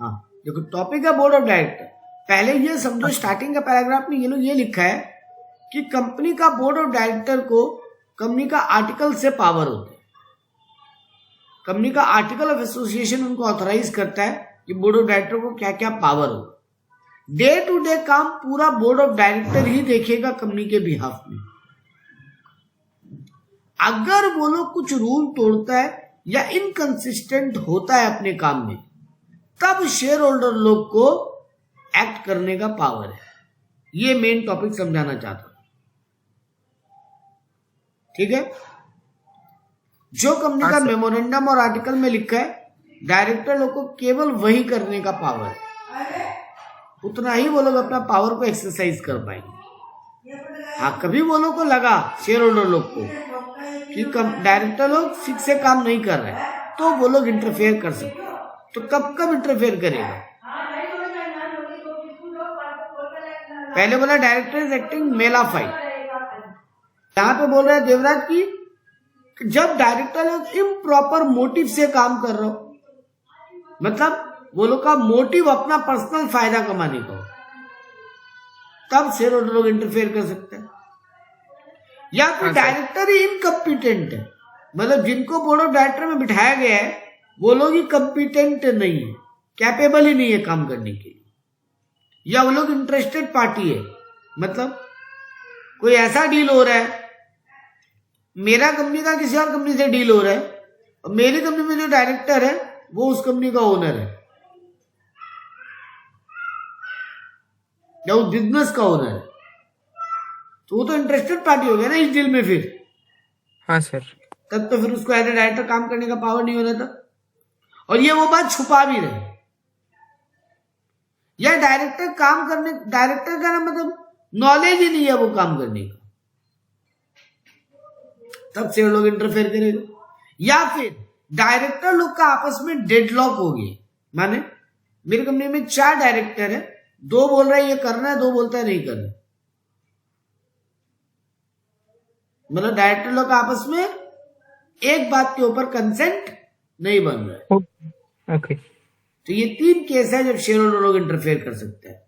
हाँ देखो, टॉपिक है बोर्ड ऑफ डायरेक्टर। पहले ये समझो, स्टार्टिंग का पैराग्राफ में ये लिखा है कि कंपनी का बोर्ड ऑफ डायरेक्टर को कंपनी का आर्टिकल से पावर होता है। कंपनी का आर्टिकल ऑफ एसोसिएशन उनको ऑथराइज करता है कि बोर्ड ऑफ डायरेक्टर को क्या क्या पावर हो। डे टू डे काम पूरा बोर्ड ऑफ डायरेक्टर ही देखेगा कंपनी के बिहाफ में। अगर वो लोग कुछ रूल तोड़ता है या इनकंसिस्टेंट होता है अपने काम में, तब शेयर होल्डर लोग को एक्ट करने का पावर है। ये मेन टॉपिक समझाना चाहता हूं, ठीक है। जो कंपनी का मेमोरेंडम और आर्टिकल में लिखा है, डायरेक्टर लोग को केवल वही करने का पावर है, उतना ही वो लोग अपना पावर को एक्सरसाइज कर पाएंगे। हाँ, कभी वो लोग को लगा शेयर होल्डर लोग को कि डायरेक्टर लोग ठीक से काम नहीं कर रहे, तो वो लोग इंटरफेयर कर सकते। तो कब कब इंटरफेयर करेगा? पहले बोला डायरेक्टर इज एक्टिंग मेलाफाइड। यहां पे बोल रहे हैं देवराज की जब डायरेक्टर लोग इम्प्रॉपर मोटिव से काम कर रहे हो, मतलब वो लोग का मोटिव अपना पर्सनल फायदा कमाने का हो, तब शेयर होल्डर लोग इंटरफेयर कर सकते हैं। या फिर डायरेक्टर ही इनकम्पिटेंट है, मतलब जिनको बोर्ड ऑफ डायरेक्टर में बिठाया गया है वो लोग ही कम्पिटेंट नहीं है, कैपेबल ही नहीं है काम करने के लिए, या वो लोग इंटरेस्टेड पार्टी है। मतलब कोई ऐसा डील हो रहा है, मेरा कंपनी का किसी और कंपनी से डील हो रहा है, और मेरी कंपनी में जो डायरेक्टर है वो उस कंपनी का ओनर है या उस बिजनेस का ओनर है, तो वो तो इंटरेस्टेड पार्टी हो गया ना इस डील में फिर। हाँ सर। तब तो फिर उसको एज ए डायरेक्टर काम करने का पावर नहीं होना था। और ये वो बात छुपा भी रहे, या डायरेक्टर का ना मतलब नॉलेज ही नहीं है वो काम करने का, तब से लोग इंटरफेयर करेगा। या फिर डायरेक्टर लोग का आपस में डेडलॉक हो गया, माने मेरी कंपनी में 4 डायरेक्टर है, 2 बोल रहे हैं ये करना है, 2 बोलता है नहीं करना, मतलब डायरेक्टर लोग का आपस में एक बात के ऊपर कंसेंट नहीं बन रहा है। ओके। तो ये 3 केस है जब शेयर होल्डर लोग इंटरफेयर कर सकते हैं।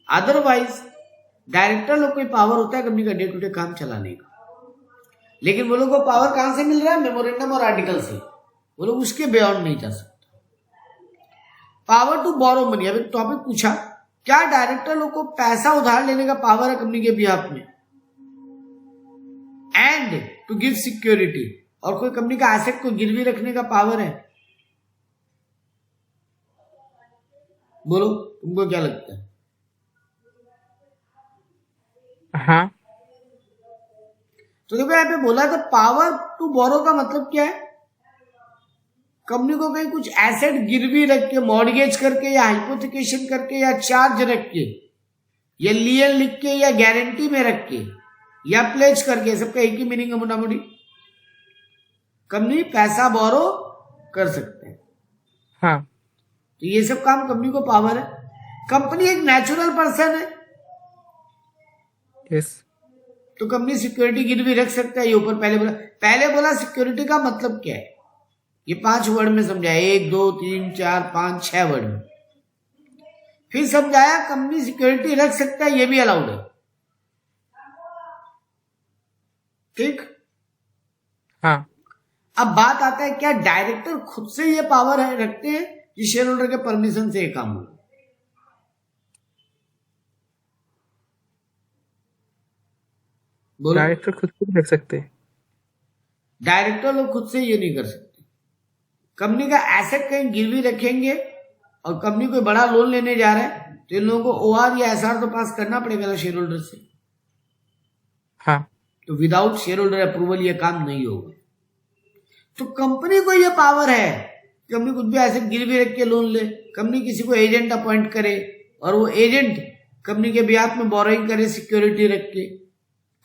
अदरवाइज डायरेक्टर लोग कोई पावर होता है कंपनी का डे टू डे काम चलाने का, लेकिन वो लोग को पावर कहां से मिल रहा है? मेमोरेंडम और आर्टिकल से। वो लोग उसके बियॉन्ड नहीं जा सकते। Power to borrow money. अब एक टॉपिक पूछा, क्या डायरेक्टर लोग को पैसा उधार लेने का पावर है कंपनी के बिहाफ में? एंड टू गिव सिक्योरिटी, और कोई कंपनी का एसेट को गिरवी रखने का पावर है? बोलो तुमको क्या लगता है? हाँ। तो देखो यहाँ पे बोला था पावर टू बोरो का मतलब क्या है? कंपनी को कहीं कुछ एसेट गिरवी रख के, मॉर्गेज करके, या हाइपोथिकेशन करके, या चार्ज रख के, या लियन लिख के, या गारंटी में रख के, या प्लेज करके, सबका एक ही मीनिंग है मोटा मोटी। कंपनी पैसा बोरो कर सकते हैं। हाँ। तो ये सब काम कंपनी को पावर है। कंपनी एक नेचुरल पर्सन है, यस। तो कंपनी सिक्योरिटी गिरवी रख सकता है। ये ऊपर पहले बोला सिक्योरिटी का मतलब क्या है, ये 5 वर्ड में समझाया, 1 2 3 4 5 6 वर्ड में। फिर समझाया कंपनी सिक्योरिटी रख सकता है, ये भी अलाउड है, ठीक। हाँ। अब बात आता है क्या डायरेक्टर खुद से ये पावर है रखते हैं कि शेयर होल्डर के परमिशन से ये काम हो? डायरेक्टर खुद को भी रख सकते हैं। डायरेक्टर लोग खुद से ये नहीं कर सकते। कंपनी का एसेट कहीं गिरवी रखेंगे और कंपनी कोई बड़ा लोन लेने जा रहा है, तो इन लोगों को ओआर या एसआर तो पास करना पड़ेगा ना शेयर होल्डर से। हाँ। तो विदाउट शेयर होल्डर अप्रूवल ये काम नहीं होगा। तो कंपनी को ये पावर है, कंपनी कुछ भी एसेट गिरवी रख के लोन ले, कंपनी किसी को एजेंट अपॉइंट करे और वो एजेंट कंपनी के बिहाफ में बोरोइंग करे सिक्योरिटी रख के।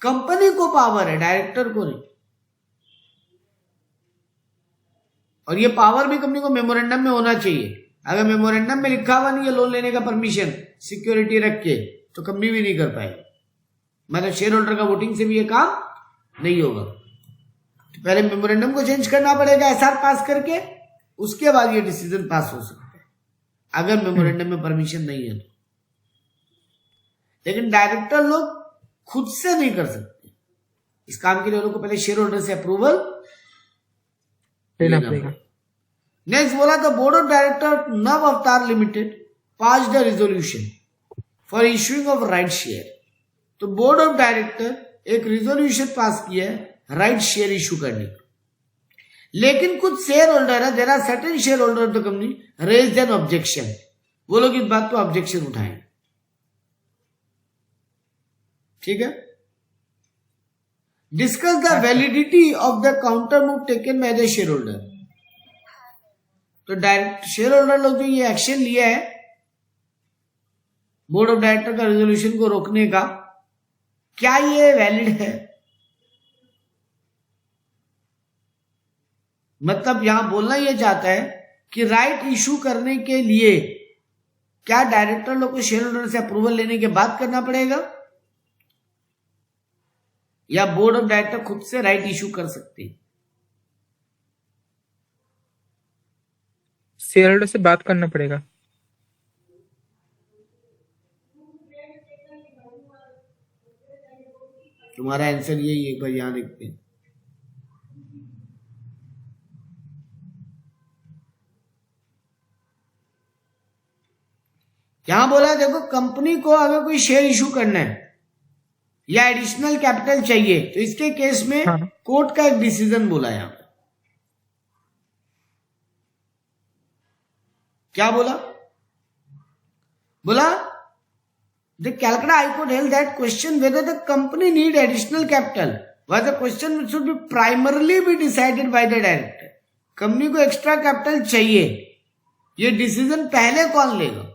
कंपनी को पावर है, डायरेक्टर को नहीं। और ये पावर भी कंपनी को मेमोरेंडम में होना चाहिए। अगर मेमोरेंडम में लिखा हुआ नहीं है लोन लेने का परमिशन सिक्योरिटी रख के, तो कंपनी भी नहीं कर पाएगी, मतलब शेयर होल्डर का वोटिंग से भी ये काम नहीं होगा। तो पहले मेमोरेंडम को चेंज करना पड़ेगा एसआर पास करके, उसके बाद ये डिसीजन पास हो सकता है। अगर मेमोरेंडम में परमिशन नहीं है तो। लेकिन डायरेक्टर लोग खुद से नहीं कर सकते। इस काम के लिए उनको पहले शेयर होल्डर से अप्रूवल लेना लेना पड़ेगा। पड़ेगा। नेक्स्ट बोला the board of director Nav Avatar limited pass the resolution for issuing of right share. तो बोर्ड ऑफ डायरेक्टर एक रिजोल्यूशन पास किया है राइट शेयर इशू करने का, लेकिन कुछ शेयर होल्डर है, there are certain share holder of the company raise an objection. वो लोग इस बात पर ऑब्जेक्शन उठाएं। ठीक है। Discuss the validity of the counter move taken by the share holder. तो डायरेक्ट शेयर होल्डर लोग जो ये एक्शन लिया है बोर्ड ऑफ डायरेक्टर का रेजोल्यूशन को रोकने का, क्या ये वैलिड है? मतलब यहां बोलना यह चाहता है कि राइट इशू करने के लिए क्या डायरेक्टर लोग को शेयर होल्डर से अप्रूवल लेने के बाद करना पड़ेगा, या बोर्ड ऑफ डायरेक्टर खुद से राइट इशू कर सकते हैं? शेयर होल्डर से बात करना पड़ेगा। तुम्हारा आंसर यही, एक बार यहां देखते हैं। यहां बोला देखो, कंपनी को अगर कोई शेयर इशू करना है या एडिशनल कैपिटल चाहिए तो इसके केस में हाँ। कोर्ट का एक डिसीजन बोला यहां पर। क्या बोला? बोला the Calcutta high court held that question whether the company need additional capital was the question which should be primarily be decided by the director. Company को एक्स्ट्रा कैपिटल चाहिए, ये डिसीजन पहले कौन लेगा?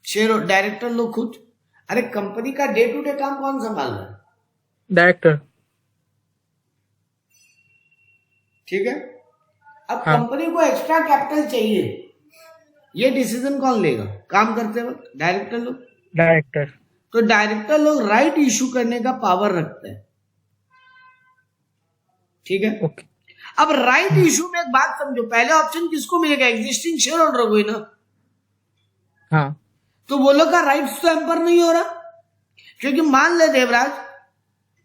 शेयर डायरेक्टर लोग खुद। अरे कंपनी का डे टू डे काम कौन संभाल रहा है? डायरेक्टर। ठीक है। अब हाँ। कंपनी को एक्स्ट्रा कैपिटल चाहिए, ये डिसीजन कौन लेगा काम करते वक्त? डायरेक्टर लोग। डायरेक्टर। तो डायरेक्टर लोग राइट इशू करने का पावर रखते हैं। ठीक है। ओके। अब राइट इशू में एक बात समझो, पहले ऑप्शन किसको मिलेगा? एग्जिस्टिंग शेयर होल्डर को ही ना। हाँ। तो वो लोग का राइट्स तो एम्पर नहीं हो रहा, क्योंकि मान ले देवराज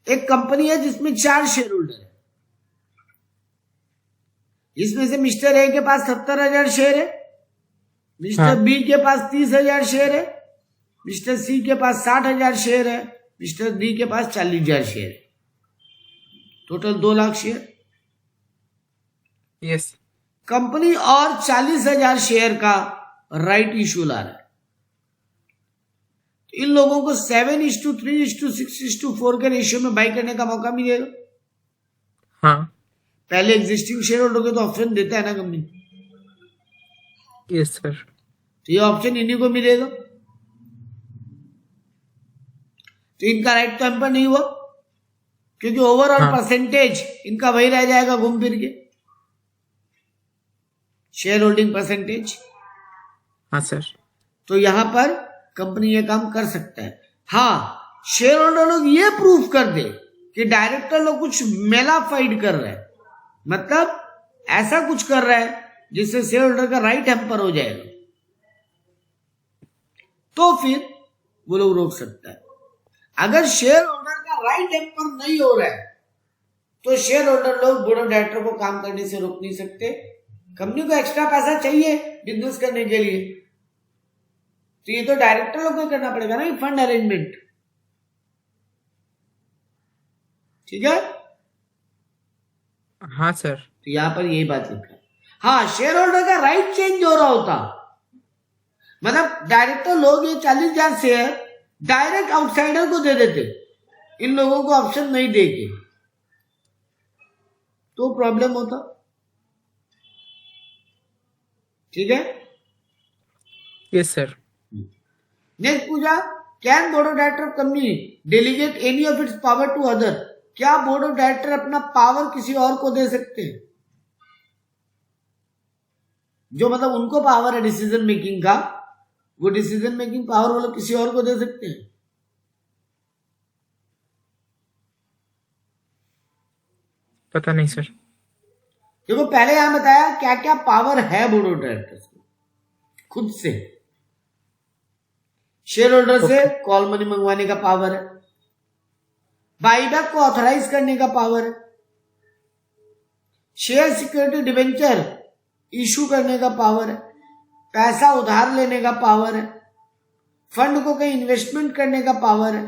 एक कंपनी है जिसमें 4 शेयर होल्डर है, इसमें से मिस्टर ए के पास 70,000 शेयर है, मिस्टर हाँ। बी के पास 30,000 शेयर है, मिस्टर सी के पास 60,000 शेयर है, मिस्टर डी के पास 40,000 शेयर है, total 2 lakh share. Yes. Company और 40,000 शेयर का राइट इशू ला रहा है। इन लोगों को 7:3:6:4 के रेशियो में बाई करने का मौका मिलेगा। हाँ। पहले एग्जिस्टिंग शेयर होल्डर को तो ऑप्शन देता है ना कंपनी, यस सर। तो ये ऑप्शन इन्हीं को मिलेगा, तो इनका राइट तो एम्पर नहीं हुआ, क्योंकि ओवरऑल हाँ। परसेंटेज इनका वही रह जाएगा घूम फिर के, शेयर होल्डिंग परसेंटेज। हाँ सर। तो यहां पर कंपनी ये काम कर सकता है। हाँ, शेयर होल्डर लोग ये प्रूफ कर दे कि डायरेक्टर लोग कुछ मेलाफाइड कर रहे हैं, मतलब ऐसा कुछ कर रहा है जिससे शेयर होल्डर का राइट हैम्पर हो जाएगा, तो फिर वो लोग रोक सकता है। अगर शेयर होल्डर का राइट हैम्पर नहीं हो रहा है तो शेयर होल्डर लोग बोर्ड ऑफ डायरेक्टर को काम करने से रोक नहीं सकते। कंपनी को एक्स्ट्रा पैसा चाहिए बिजनेस करने के लिए, तो ये तो डायरेक्टर लोग को करना पड़ेगा ना, फंड अरेंजमेंट। ठीक है। हाँ सर। तो यहां पर यही बात लिखा है। हाँ, शेयर होल्डर का राइट चेंज हो रहा होता, मतलब डायरेक्टर लोग ये 40,000 शेयर डायरेक्ट आउटसाइडर को दे देते, इन लोगों को ऑप्शन नहीं देके, तो प्रॉब्लम होता। ठीक है। Yes sir. नेक्स्ट पूछा, can board of director of company delegate any of its power to other? क्या बोर्ड ऑफ डायरेक्टर अपना पावर किसी और को दे सकते हैं? जो मतलब उनको पावर है डिसीजन मेकिंग का, वो डिसीजन मेकिंग पावर वो लोग किसी और को दे सकते हैं? पता नहीं सर। देखो पहले यहां बताया क्या क्या पावर है बोर्ड ऑफ डायरेक्टर्स को खुद से। शेयर होल्डर से कॉल मनी मंगवाने का पावर है, बाईबैक को ऑथराइज करने का पावर है, शेयर सिक्योरिटी डिवेंचर इशू करने का पावर है, पैसा उधार लेने का पावर है, फंड को कहीं इन्वेस्टमेंट करने का पावर है,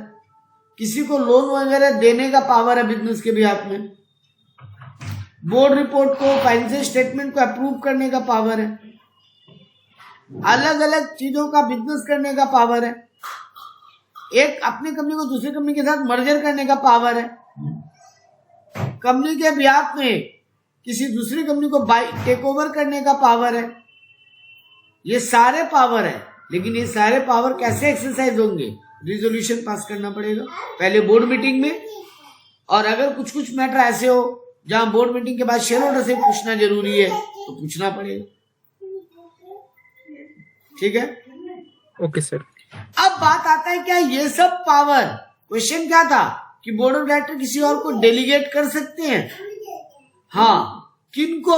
किसी को लोन वगैरह देने का पावर है बिजनेस के बिहाफ में, बोर्ड रिपोर्ट को फाइनेंशियल स्टेटमेंट को अप्रूव करने का पावर है, अलग अलग चीजों का बिजनेस करने का पावर है, एक अपनी कंपनी को दूसरी कंपनी के साथ मर्जर करने का पावर है, कंपनी के बिहाफ में किसी दूसरी कंपनी को बाई टेक ओवर करने का पावर है। ये सारे पावर है, लेकिन ये सारे पावर कैसे एक्सरसाइज होंगे? रिजोल्यूशन पास करना पड़ेगा पहले बोर्ड मीटिंग में, और अगर कुछ कुछ मैटर ऐसे हो जहां बोर्ड मीटिंग के बाद शेयर होल्डर से पूछना जरूरी है तो पूछना पड़ेगा। ठीक है, ओके सर। अब बात आता है क्या ये सब पावर, क्वेश्चन क्या था कि बोर्ड ऑफ डायरेक्टर किसी और को डेलीगेट कर सकते हैं? हाँ, किनको?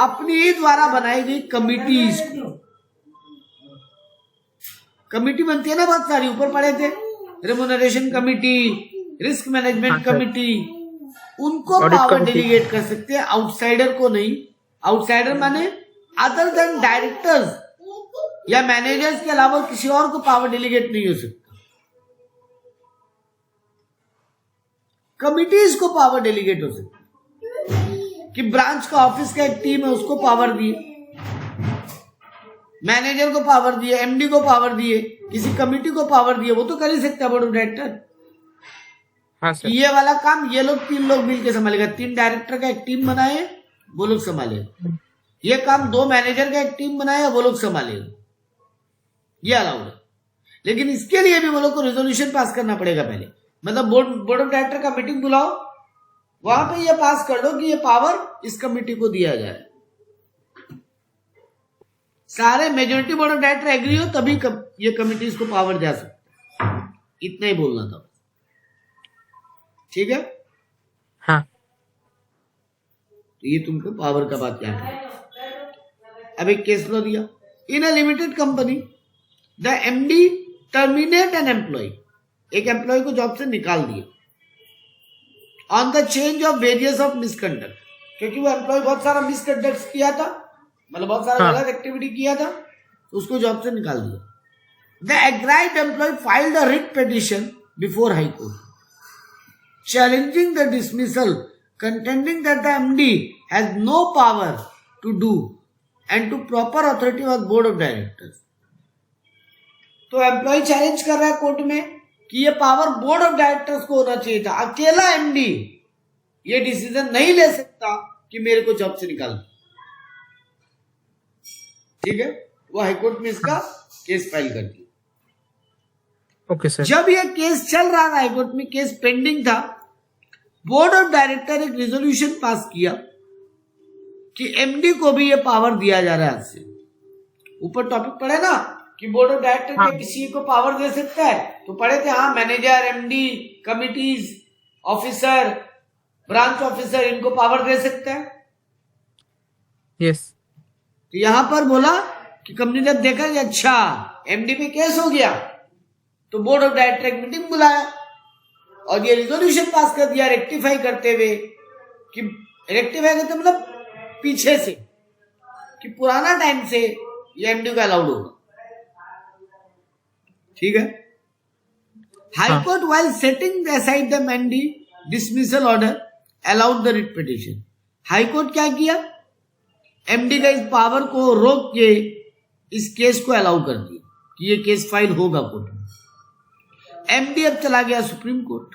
अपनी ही द्वारा बनाई गई कमिटीज को। कमिटी बनती है ना बहुत सारी, ऊपर पढ़े थे, remuneration committee, risk management committee, उनको पावर डेलीगेट कर सकते हैं, आउटसाइडर को नहीं। आउटसाइडर माने अदर देन डायरेक्टर्स या मैनेजर्स के अलावा किसी और को पावर डेलीगेट नहीं हो सकता। कमिटीज को पावर डेलीगेट हो सकती कि ब्रांच का ऑफिस का एक टीम है उसको पावर दिए, मैनेजर को पावर दिए, एमडी को पावर दिए, किसी कमिटी को पावर दिए, वो तो कर ही सकता है बोर्ड ऑफ डायरेक्टर। हाँ सर। ये वाला काम ये लोग 3 लोग मिलकर संभालेगा, 3 डायरेक्टर का एक टीम बनाए वो लोग संभालेगा। ये काम 2 मैनेजर का एक टीम बनाए वो लोग संभालेगा, ये अलाउड है। लेकिन इसके लिए भी वो लोग को रेजोल्यूशन पास करना पड़ेगा पहले, मतलब बोर्ड ऑफ डायरेक्टर का मीटिंग बुलाओ, वहां पे ये पास कर दो कि ये पावर इस कमिटी को दिया जाए। सारे majority board of director agree हो तभी ये कमिटीज को पावर जा सकती, इतना ही बोलना था। ठीक है, हाँ। तो ये तुमको पावर का बात याद है। अब एक केस लो दिया, in a limited company the MD terminate an employee, एक एम्प्लॉय को जॉब से निकाल दिया on the change of various of misconduct, क्योंकि वो एम्प्लॉय बहुत सारा मिसकंडक्ट किया था, मतलब बहुत सारा गलत एक्टिविटी किया था, तो उसको जॉब से निकाल दिया। The aggrieved employee filed a writ petition before high court challenging the dismissal, contending that the MD has no power to do and to proper authority of board of directors. तो employ challenge कर रहा है court में कि ये power board of directors को होना चाहिए था, अकेला एमडी ये डिसीजन नहीं ले सकता कि मेरे को जॉब से निकाल। ठीक है, वो हाईकोर्ट में इसका केस फाइल कर दिया। Okay sir. जब ये केस चल रहा था हाईकोर्ट में, केस पेंडिंग था, बोर्ड ऑफ डायरेक्टर एक रेजोल्यूशन पास किया कि एमडी को भी ये पावर दिया जा रहा है। आज से ऊपर टॉपिक पढ़े ना कि बोर्ड ऑफ डायरेक्टर क्या किसी को पावर दे सकता है, तो पढ़े थे हाँ, manager, MD, committees, officer, branch officer, इनको पावर दे सकता है। यस। तो यहां पर बोला कि कंपनी ने देखा कि अच्छा एमडी पे केस हो गया, तो बोर्ड ऑफ डायरेक्टर एक मीटिंग बुलाया और ये रिजोल्यूशन पास कर दिया रेक्टिफाई करते हुए, कि रेक्टिफाई करते मतलब पीछे से, कि पुराना टाइम से ये एमडी का अलाउड होगा। ठीक है, high court while setting aside the MD dismissal order allowed the writ petition. High court क्या किया, एमडी का इस पावर को रोक के इस केस को अलाउ कर दिया कि ये केस फाइल होगा कोर्ट में। एमडी अब चला गया सुप्रीम कोर्ट।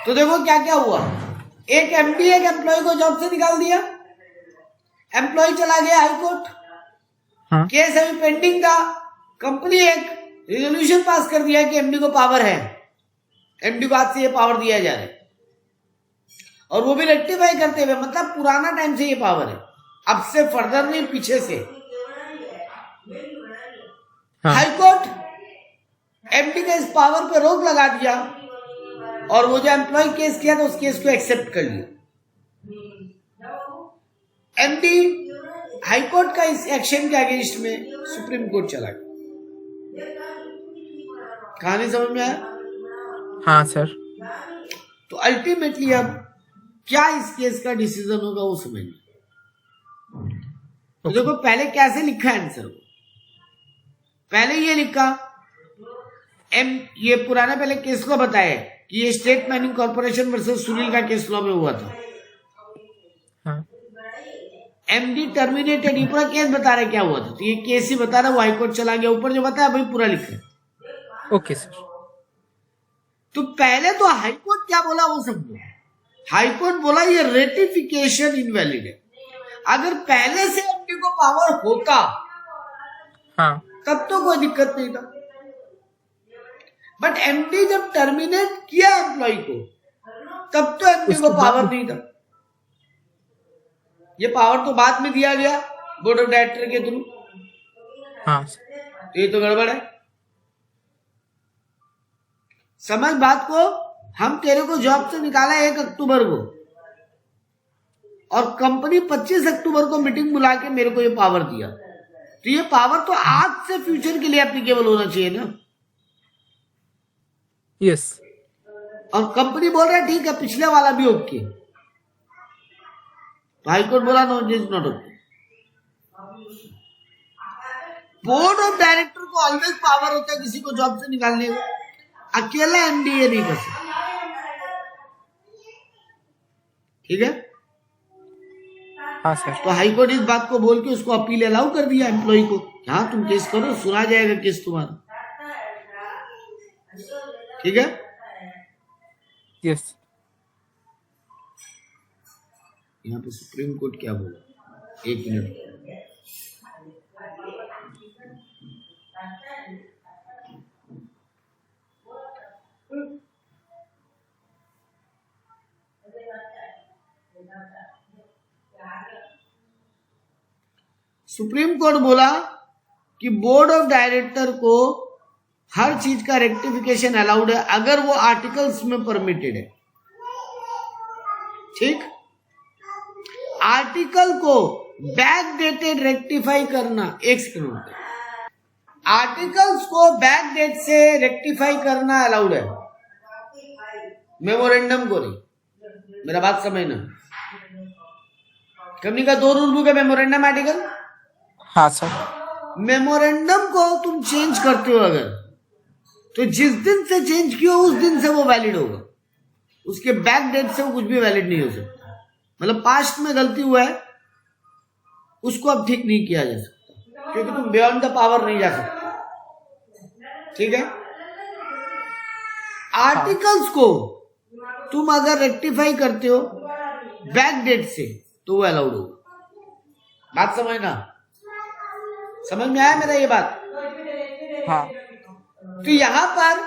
तो देखो क्या क्या हुआ, एक एमडी एक एम्प्लॉय को जॉब से निकाल दिया, एम्प्लॉय चला गया हाई कोर्ट, केस अभी पेंडिंग था, कंपनी एक रेजोल्यूशन पास कर दिया कि एमडी को पावर है, एमडी को आज से ये पावर दिया जा रहा है, और वो भी रेक्टिफाई करते हुए, मतलब पुराना टाइम से ये पावर है, अब से फर्दर नहीं, पीछे से। हाईकोर्ट एमडी के इस पावर पे रोक लगा दिया और वो जो एम्प्लॉय केस किया था उस केस को एक्सेप्ट कर लिया। एमडी हाईकोर्ट का इस एक्शन के अगेंस्ट में सुप्रीम कोर्ट चला गया। कहानी समझ में आया? हाँ सर। तो अल्टीमेटली अब क्या इस केस का डिसीजन होगा वो समझ लो। तो देखो पहले कैसे लिखा है आंसर। पहले ये लिखा ये पुराना पहले केस लॉ बताया कि ये state mining corporation versus Sunil का केस लॉ में हुआ था। हाँ एमडी टर्मिनेटेड, ये पूरा केस बता रहा है क्या हुआ था। तो ये केस ही बता रहा है, वो हाईकोर्ट चला गया। ऊपर जो बताया भाई पूरा लिखा है। Okay sir. तो पहले तो हाईकोर्ट क्या बोला वो समझो। हाईकोर्ट बोला ये रेटिफिकेशन इनवैलिड है। अगर पहले से एमडी को पावर होता हाँ तब तो कोई दिक्कत नहीं था, बट एमडी जब टर्मिनेट किया एम्प्लॉय को तब तो एमडी को पावर नहीं था। ये पावर तो बाद में दिया गया बोर्ड ऑफ डायरेक्टर के थ्रू। हाँ तो ये तो गड़बड़ है। समझ बात को। हम तेरे को जॉब से निकाला 1 अक्टूबर को और कंपनी 25 अक्टूबर को मीटिंग बुला के मेरे को ये पावर दिया। तो ये पावर तो आज से फ्यूचर के लिए एप्लीकेबल होना चाहिए ना। यस। और कंपनी बोल रहा है ठीक है पिछले वाला भी ओके। तो हाईकोर्ट बोला no this not okay. Board of director को ऑलवेज पावर होता है किसी को जॉब से निकालने का। अकेला एमडी ये नहीं कर सकता। ठीक है। हाँ सर। तो हाईकोर्ट इस बात को बोल के उसको अपील अलाउ कर दिया एम्प्लॉय को। हाँ तुम केस करो, सुना जाएगा केस तुम्हारा। ठीक है। यस। यहाँ पे सुप्रीम कोर्ट क्या बोला, 1 मिनट। सुप्रीम कोर्ट बोला कि बोर्ड ऑफ डायरेक्टर को हर चीज का रेक्टिफिकेशन अलाउड है अगर वो आर्टिकल्स में परमिटेड है। ठीक। आर्टिकल को बैक डेटेड रेक्टिफाई करना, 1 सेकंड, आर्टिकल्स को बैक डेट से रेक्टिफाई करना अलाउड है, मेमोरेंडम को नहीं। मेरा बात समझना। कंपनी का 2 रूल बुक है, मेमोरेंडम आर्टिकल। हाँ सर। मेमोरेंडम को तुम चेंज करते हो अगर, तो जिस दिन से चेंज किया उस दिन से वो वैलिड होगा। उसके बैक डेट से वो कुछ भी वैलिड नहीं हो सकता। मतलब पास्ट में गलती हुआ है उसको अब ठीक नहीं किया जा सकता, क्योंकि तुम बियॉन्ड द पावर नहीं जा सकते। ठीक है। आर्टिकल्स को तुम अगर रेक्टिफाई करते हो बैक डेट से तो वो अलाउड होगा। बात समझना। समझ में आया मेरा ये बात? हाँ। तो यहां पर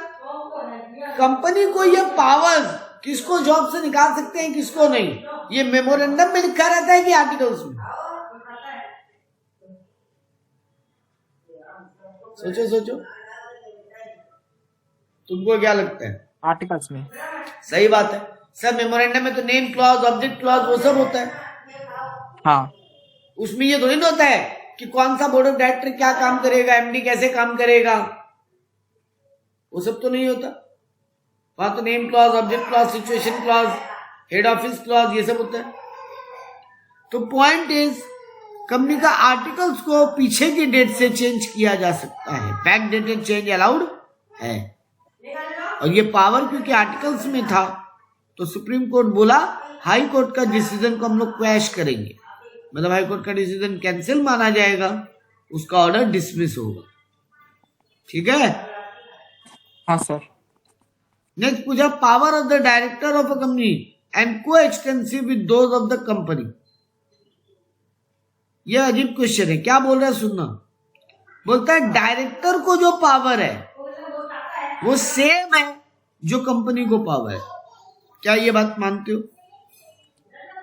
कंपनी को ये पावर्स किसको जॉब से निकाल सकते हैं किसको नहीं, ये मेमोरेंडम में लिखा रहता है कि आर्टिकल्स में? सोचो सोचो, तुमको क्या लगता है? आर्टिकल्स में। सही बात है सर। मेमोरेंडम में तो नेम क्लॉज, ऑब्जेक्ट क्लॉज वो सब होता है। हाँ। उसमें ये थोड़ी ना होता है कि कौन सा बोर्ड ऑफ डायरेक्टर क्या काम करेगा, एमडी कैसे काम करेगा, वो सब तो नहीं होता। वहां तो name clause, object clause, situation clause, head office clause, ये सब होता है। तो पॉइंट इज कंपनी का आर्टिकल्स को पीछे की डेट से चेंज किया जा सकता है, बैक डेटेड चेंज अलाउड है। और ये पावर क्योंकि आर्टिकल्स में था तो सुप्रीम कोर्ट बोला हाई कोर्ट का डिसीजन को हम लोग क्वैश करेंगे, मतलब हाई कोर्ट का डिसीजन कैंसिल माना जाएगा, उसका ऑर्डर डिसमिस होगा। ठीक है। हाँ सर। नेक्स्ट पूछा power of the director of a company and को extensive with those of the company. यह अजीब क्वेश्चन है। क्या बोल रहा है सुनना। बोलता है डायरेक्टर को जो पावर है वो सेम है जो कंपनी को पावर है। क्या ये बात मानते हो?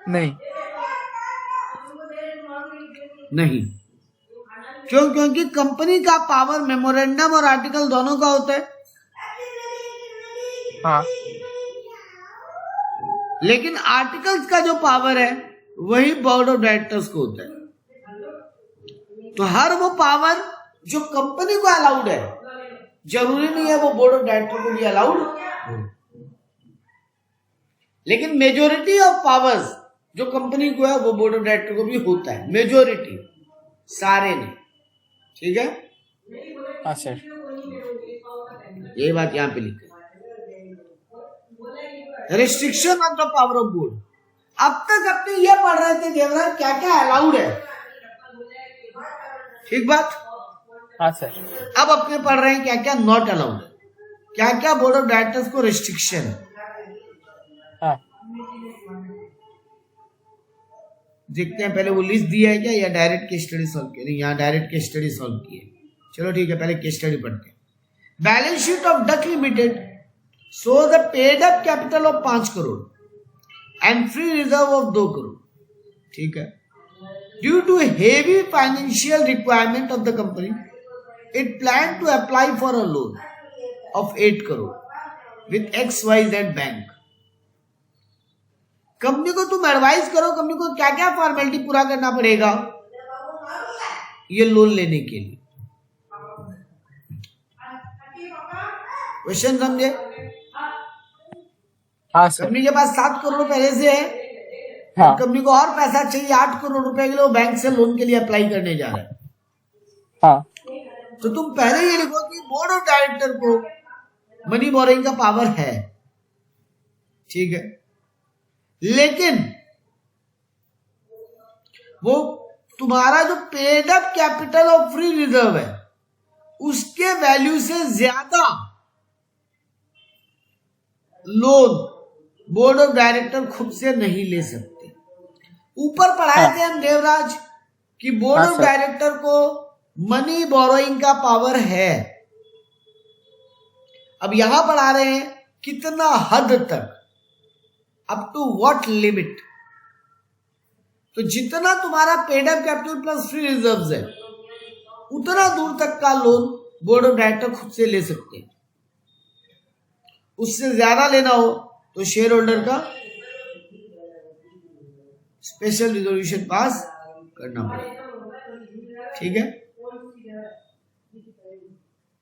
नहीं। नहीं। क्यों? क्योंकि कंपनी का पावर मेमोरेंडम और आर्टिकल दोनों का होता है। हाँ। लेकिन आर्टिकल्स का जो पावर है वही बोर्ड ऑफ डायरेक्टर्स को होता है। तो हर वो पावर जो कंपनी को अलाउड है, जरूरी नहीं है वो बोर्ड ऑफ डायरेक्टर को भी अलाउड हो, लेकिन मेजोरिटी ऑफ पावर्स जो कंपनी को है वो बोर्ड ऑफ डायरेक्टर को भी होता है, मेजोरिटी, सारे नहीं। ठीक है, हाँ सर। यही बात यहां पे लिखी। Restriction of the power of board. अब तक अपने ये पढ़ रहे थे देवराज क्या क्या अलाउड है, ठीक बात। हाँ सर। अब अपने पढ़ रहे हैं क्या क्या नॉट अलाउड है, क्या क्या बोर्ड ऑफ डायरेक्टर्स को रिस्ट्रिक्शन है। हाँ। देखते हैं पहले वो लिस्ट दिया है क्या या डायरेक्ट केस स्टडी सॉल्व किया। नहीं, यहाँ डायरेक्ट केस स्टडी सॉल्व की है। चलो ठीक है, पहले केस स्टडी पढ़ते हैं। Balance sheet of Duck limited show the paid up capital of 5 crore and free reserve of 2 crore. ठीक है, due to heavy financial requirement of the company it plan to apply for a loan of 8 crore with XYZ bank. कंपनी को तुम advice करो company को क्या क्या formality पूरा करना पड़ेगा ये लोन लेने के लिए। क्वेश्चन समझे? हाँ सर। कंपनी के पास 7 करोड़ पहले से है, हाँ। कंपनी को और पैसा चाहिए 8 करोड़ रुपए के लिए, वो बैंक से लोन के लिए अप्लाई करने जा रहा है। हाँ। तो तुम पहले ये लिखो कि बोर्ड ऑफ डायरेक्टर को मनी बोरोइंग का पावर है, ठीक है, लेकिन वो तुम्हारा जो पेड अप कैपिटल और फ्री रिजर्व है उसके वैल्यू से ज्यादा लोन बोर्ड ऑफ डायरेक्टर खुद से नहीं ले सकते। ऊपर पढ़ाए थे हम देवराज कि बोर्ड ऑफ डायरेक्टर को मनी बोरोइंग का पावर है। अब यहां पढ़ा रहे हैं कितना हद तक, अप टू व्हाट लिमिट। तो जितना तुम्हारा paid up capital plus free reserves है उतना दूर तक का लोन बोर्ड ऑफ डायरेक्टर खुद से ले सकते हैं। उससे ज्यादा लेना हो तो शेयर होल्डर का स्पेशल रिजोल्यूशन पास करना पड़ेगा। ठीक है,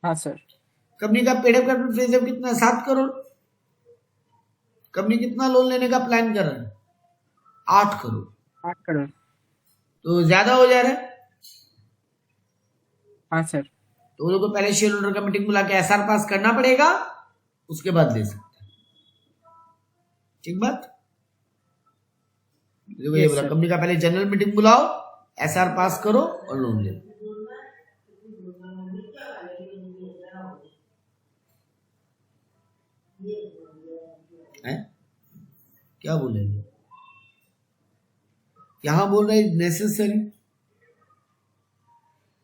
हाँ सर। कंपनी का paid up capital free reserve कितना है? 7 करोड़। कंपनी कितना लोन लेने का प्लान कर रहा है? 8 करोड़। 8 करोड़ तो ज्यादा हो जा रहा है। हाँ सर। तो वो लोग को पहले शेयर होल्डर का मीटिंग बुला के SR पास करना पड़ेगा, उसके बाद ले सकते हैं। ठीक बात। देखो ये बोला कंपनी का पहले जनरल मीटिंग बुलाओ, SR पास करो और लोन ले। है? क्या बोलेंगे? यहां बोल रहे नेसेसरी।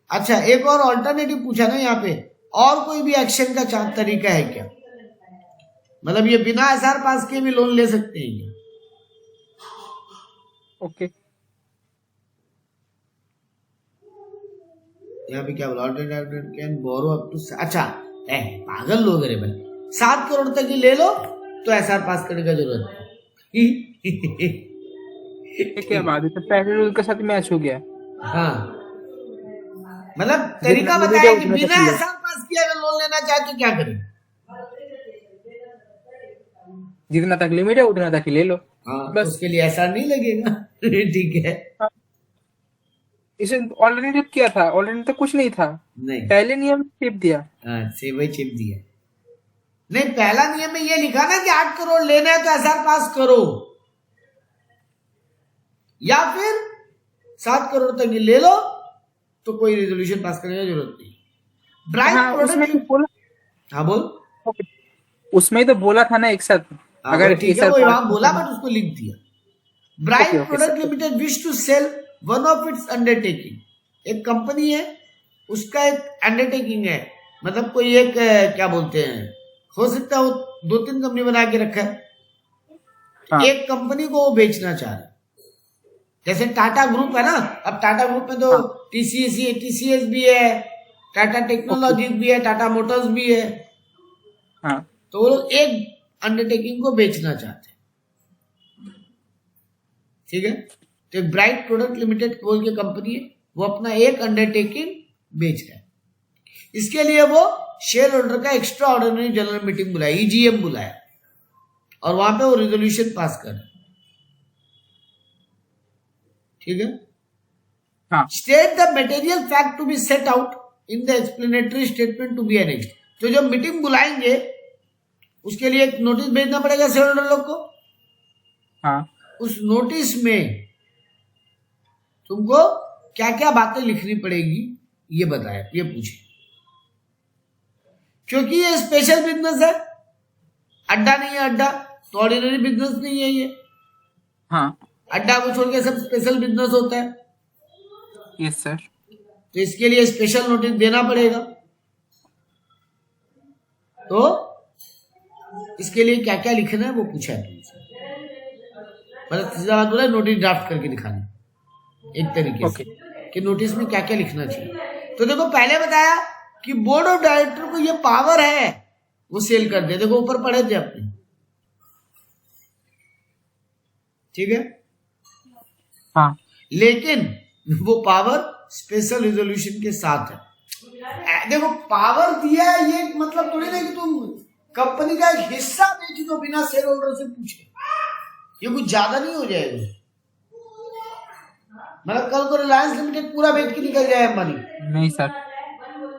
अच्छा, एक और ऑल्टरनेटिव पूछा ना यहाँ पे, और कोई भी एक्शन का तरीका है क्या? मतलब ये बिना SR पास के भी लोन ले सकते हैं क्या? ओके। यहाँ पे क्या बोला? Alternative can borrow up to, अच्छा पागल लोग रे भाई, 7 करोड़ तक ही ले लो तो SR पास करने का जरूरत है। क्या बात है, तो पहले रूल के साथ मैच हो गया। हाँ, मतलब तरीका बताया कि बिना SR पास किए अगर लोन लेना चाहे तो क्या करें? जितना तक लिमिट है उतना तक ही ले लो। हाँ, बस तो उसके लिए SR नहीं लगेगा। ठीक है। इसे ऑल्टरनेटिव क्या था? ऑल्टरनेटिव कुछ नहीं था, नहीं, पहले नियम चिप दिया। हाँ से वही चिप दिया। नहीं, पहला नियम में ये लिखा ना कि 8 करोड़ लेना है तो SR पास करो, या फिर 7 करोड़ तक ही ले लो तो कोई रेजोल्यूशन पास करने की जरूरत नहीं। ब्राइट प्रोडक्ट, हाँ बोल। उसमें तो बोला था ना एक साथ, अगर ठीक है वो वहां बोला बट उसको लिख दिया। Bright product limited wish to sell one of its undertaking. एक कंपनी है, उसका एक अंडरटेकिंग है, मतलब कोई एक क्या बोलते हैं, हो सकता है वो 2-3 कंपनी बना के रखा है। हाँ। एक कंपनी को वो बेचना चाह रहा है, जैसे टाटा ग्रुप है ना। अब टाटा ग्रुप में तो TCS भी है, टाटा टेक्नोलॉजीज भी है, टाटा मोटर्स भी है। हाँ। तो वो लोग एक अंडरटेकिंग को बेचना चाहते हैं। ठीक है। तो एक ब्राइट प्रोडक्ट लिमिटेड बोल के कंपनी है, वो अपना एक अंडरटेकिंग बेच रहा है। इसके लिए वो शेयर होल्डर का एक्स्ट्रा ऑर्डिनरी जनरल मीटिंग बुलाया, ईजीएम बुलाया, और वहां पे वो रेजोल्यूशन पास कर, ठीक है। हाँ state the material fact to be set out in the explanatory statement to be annexed. तो जब मीटिंग बुलाएंगे उसके लिए एक नोटिस भेजना पड़ेगा शेयर होल्डर लोग को। हाँ उस नोटिस में तुमको क्या क्या बातें लिखनी पड़ेगी ये बताया, ये पूछे, क्योंकि ये स्पेशल बिजनेस है, अड्डा नहीं है। अड्डा तो ऑर्डिनरी बिजनेस नहीं है ये। हाँ अड्डा को छोड़ के सब स्पेशल बिजनेस होता है। Yes sir. तो इसके लिए स्पेशल नोटिस देना पड़ेगा। तो इसके लिए क्या क्या लिखना है वो पूछा है तुमसे। मतलब सीधा बात बोला, नोटिस ड्राफ्ट करके दिखाना एक तरीके से कि नोटिस में क्या क्या लिखना चाहिए। तो देखो पहले बताया कि बोर्ड ऑफ डायरेक्टर को ये पावर है वो सेल कर दे। देखो ऊपर पढ़े थे अपने, ठीक है। हाँ लेकिन वो पावर स्पेशल रिजोल्यूशन के साथ है। देखो पावर दिया है ये मतलब थोड़ी ना कि तुम कंपनी का एक हिस्सा बेच दो बिना शेयर होल्डर से पूछे। ये कुछ ज्यादा नहीं हो जाएगा। मतलब कल को रिलायंस लिमिटेड पूरा बेच के निकल जाए अंबानी, नहीं सर,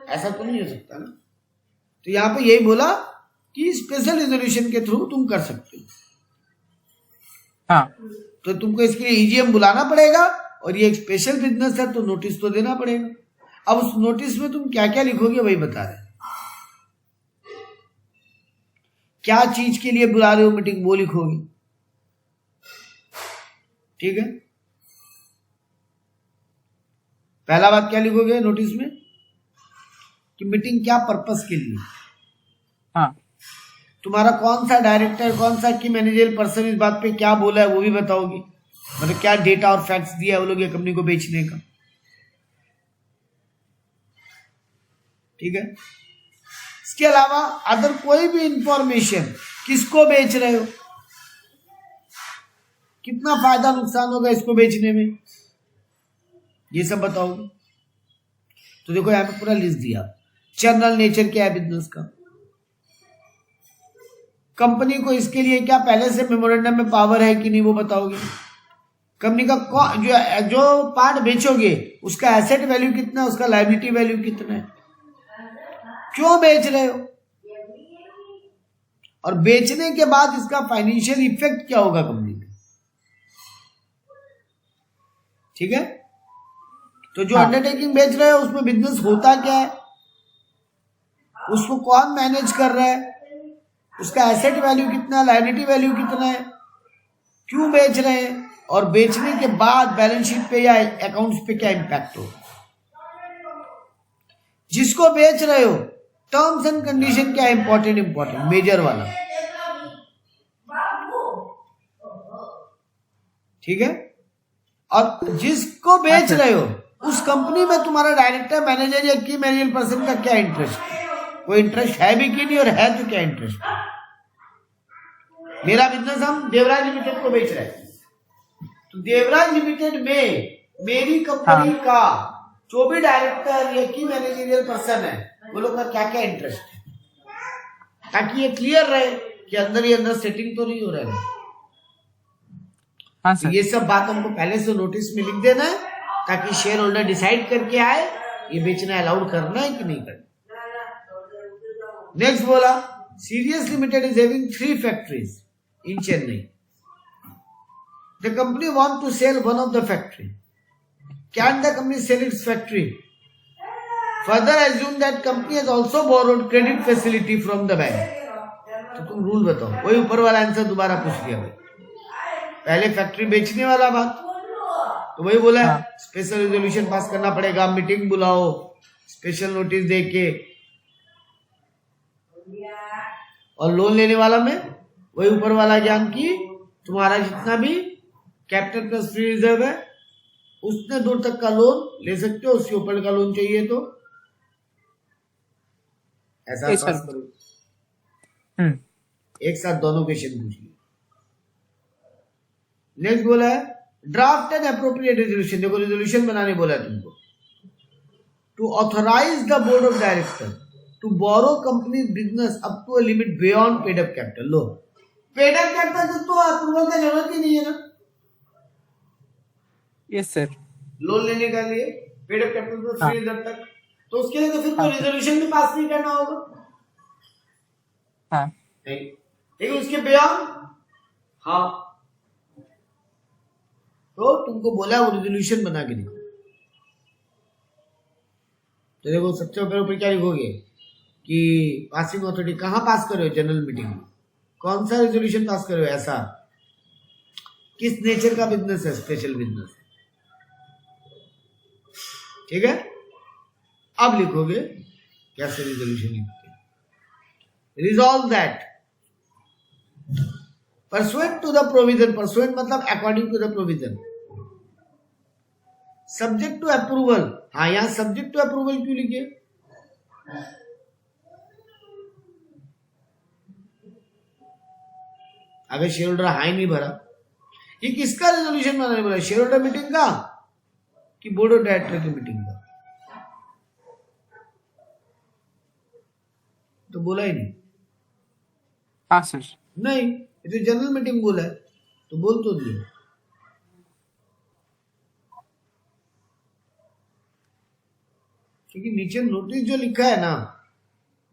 ऐसा तो नहीं हो सकता ना। तो यहाँ पे यही बोला कि स्पेशल रिजोल्यूशन के थ्रू तुम कर सकते हो। हाँ तो तुमको इसके लिए ईजीएम बुलाना पड़ेगा, और ये एक स्पेशल बिजनेस है तो नोटिस तो देना पड़ेगा। अब उस नोटिस में तुम क्या क्या लिखोगे वही बता रहे हैं। क्या चीज के लिए बुला रहे हो मीटिंग वो लिखोगे, ठीक है। पहला बात क्या लिखोगे नोटिस में कि मीटिंग क्या पर्पस के लिए, हाँ तुम्हारा कौन सा डायरेक्टर कौन सा की मैनेजर पर्सन इस बात पे क्या बोला है वो भी बताओगे। मतलब क्या डेटा और फैक्ट्स दिया है वो लोग ये कंपनी को बेचने का, ठीक है। इसके अलावा अदर कोई भी इंफॉर्मेशन, किसको बेच रहे हो, कितना फायदा नुकसान होगा इसको बेचने में, ये सब बताओगे। तो देखो यहां पे पूरा लिस्ट दिया। जनरल नेचर क्या है बिजनेस का, कंपनी को इसके लिए क्या पहले से मेमोरेंडम में पावर है कि नहीं वो बताओगे। कंपनी का जो पार्ट बेचोगे उसका एसेट वैल्यू कितना है, उसका लायबिलिटी वैल्यू कितना है, क्यों बेच रहे हो, और बेचने के बाद इसका फाइनेंशियल इफेक्ट क्या होगा कंपनी में, ठीक है। तो जो अंडरटेकिंग बेच रहे हो उसमें बिजनेस होता क्या है, उसको कौन मैनेज कर रहा है, उसका एसेट वैल्यू कितना है, लायबिलिटी वैल्यू कितना है, क्यों बेच रहे हैं, और बेचने के बाद बैलेंस शीट पे या अकाउंट्स पे क्या इंपैक्ट हो। जिसको बेच रहे हो टर्म्स एंड कंडीशन क्या इंपॉर्टेंट मेजर वाला, ठीक है। और जिसको बेच रहे हो उस कंपनी में तुम्हारा डायरेक्टर मैनेजर या की मैनेजर पर्सन का क्या इंटरेस्ट है, कोई इंटरेस्ट है भी कि नहीं, और है तो क्या इंटरेस्ट है। मेरा बिजनेस हम देवराज लिमिटेड को बेच रहे हैं, तो देवराज लिमिटेड में मेरी कंपनी का जो भी डायरेक्टर या की मैनेजरियल पर्सन है वो लोग का क्या क्या इंटरेस्ट है, ताकि ये क्लियर रहे कि अंदर ही अंदर सेटिंग तो नहीं हो रहा है। हाँ तो सर। ये सब बात हमको पहले से नोटिस में लिख देना है ताकि शेयर होल्डर डिसाइड करके आए ये बेचना अलाउड करना है कि नहीं करना। नेक्स्ट बोला serious limited is having 3 factories in Chennai. The company want to sell one of the factory. Can the company sell its factory? Further assume that company has also borrowed credit facility from the bank. तो तुम rule बताओ, वही ऊपर वाला answer दोबारा पूछ लिया भाई। पहले फैक्ट्री बेचने वाला बात तो वही बोला है स्पेशल रिजोल्यूशन पास करना पड़ेगा, मीटिंग बुलाओ, स्पेशल नोटिस दे के, और लोन लेने वाला में वही ऊपर वाला ज्ञान की तुम्हारा जितना भी कैपिटल प्लस फ्री रिजर्व है उसने दूर तक का लोन ले सकते हो, उसके ऊपर का लोन चाहिए तो ऐसा पास करो। एक साथ दोनों क्वेश्चन पूछ लिए। नेक्स्ट बोला है ड्राफ्ट एन अप्रोप्रिएट रेजोल्यूशन, देखो रेजोल्यूशन बनाने बोला है तुमको, to authorise the board of director to borrow company business up to a limit beyond paid up capital. लो पेड अप कैपिटल तो अप्रूवल का जरूरत ही नहीं है ना यस सर। लोन लेने के लिए, पेड अप कैपिटल तो फ्री जब तक, तो उसके लिए तो फिर कोई हाँ। रेजोल्यूशन भी पास नहीं करना होगा। हाँ ठीक है, उसके बियॉन्ड, हाँ, तो तुमको बोला वो रेजोल्यूशन बना के लिखो। तो देखो सबसे ऊपर क्या लिखोगे कि पासिंग अथॉरिटी कहाँ पास करे हो, जनरल मीटिंग में। कौन सा रेजोल्यूशन पास करे हो, ऐसा किस नेचर का बिजनेस है, स्पेशल बिजनेस है। ठीक है, अब लिखोगे कैसे रेजोल्यूशन लिखते हैं। Resolve that pursuant to the provision, pursuant मतलब according to the provision, subject to approval. हाँ, यहां सब्जेक्ट टू अप्रूवल क्यों लिखे, अगर शेयर होल्डर हाई नहीं भरा, ये किसका रेजोल्यूशन बनाने बोला, शेयर होल्डर मीटिंग का कि बोर्ड ऑफ डायरेक्टर की मीटिंग का, तो बोला ही नहीं। हाँ सर। नहीं, ये तो जनरल मीटिंग बोला है, तो बोल तो दिया। क्योंकि नीचे नोटिस जो लिखा है ना,